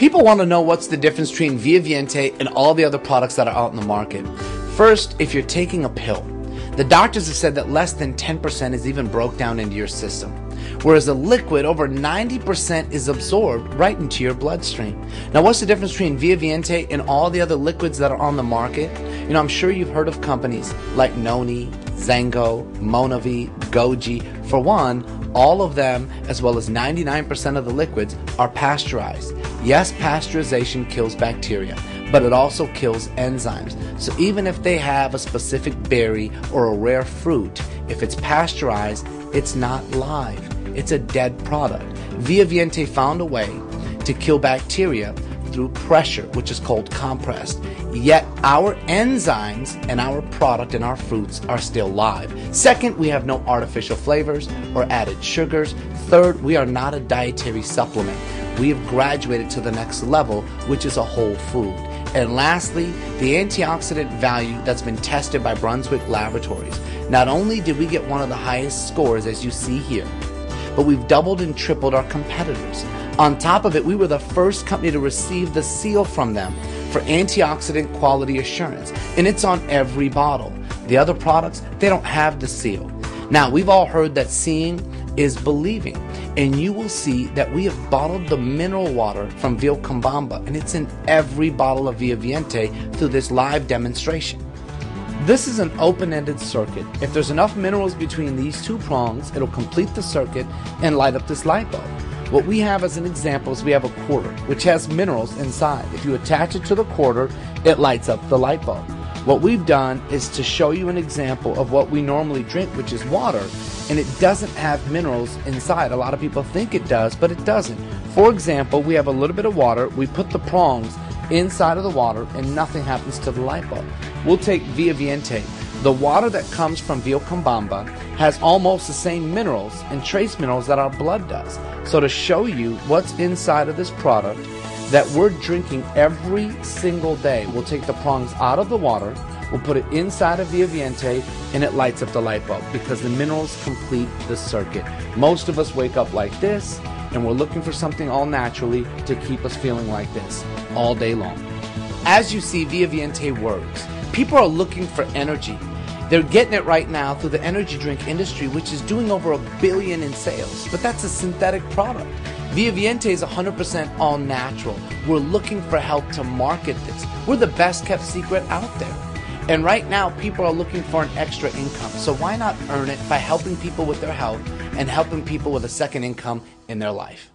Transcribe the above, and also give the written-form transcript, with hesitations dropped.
People want to know what's the difference between Via Viente and all the other products that are out in the market. First, if you're taking a pill, the doctors have said that less than 10% is even broke down into your system, whereas a liquid, over 90% is absorbed right into your bloodstream. Now, what's the difference between Via Viente and all the other liquids that are on the market? You know, I'm sure you've heard of companies like Noni, Zengo, Monavi, Goji. For one, all of them, as well as 99% of the liquids, are pasteurized. Yes, pasteurization kills bacteria, but it also kills enzymes. So even if they have a specific berry or a rare fruit, if it's pasteurized, it's not live. It's a dead product. Via Viente found a way to kill bacteria through pressure, which is called compressed. Yet our enzymes and our product and our fruits are still live. Second, we have no artificial flavors or added sugars. Third, we are not a dietary supplement. We have graduated to the next level, which is a whole food. And lastly, the antioxidant value that's been tested by Brunswick Laboratories. Not only did we get one of the highest scores, as you see here, but we've doubled and tripled our competitors. On top of it, we were the first company to receive the seal from them for antioxidant quality assurance, and it's on every bottle. The other products, they don't have the seal. Now, we've all heard that seeing is believing, and you will see that we have bottled the mineral water from Vilcabamba, and it's in every bottle of Via Viente through this live demonstration. This is an open-ended circuit. If there's enough minerals between these two prongs, it'll complete the circuit and light up this light bulb. What we have as an example is we have a quarter, which has minerals inside. If you attach it to the quarter, it lights up the light bulb. What we've done is to show you an example of what we normally drink, which is water, and it doesn't have minerals inside. A lot of people think it does, but it doesn't. For example, we have a little bit of water, we put the prongs inside of the water, and nothing happens to the light bulb. We'll take Via Viente. The water that comes from Vilcabamba has almost the same minerals and trace minerals that our blood does. So to show you what's inside of this product that we're drinking every single day, we'll take the prongs out of the water, we'll put it inside of Via Viente, and it lights up the light bulb because the minerals complete the circuit. Most of us wake up like this, and we're looking for something all naturally to keep us feeling like this all day long. As you see, Via Viente works. People are looking for energy. They're getting it right now through the energy drink industry, which is doing over $1 billion in sales. But that's a synthetic product. Via Viente is 100% all natural. We're looking for help to market this. We're the best kept secret out there. And right now, people are looking for an extra income. So why not earn it by helping people with their health and helping people with a second income in their life?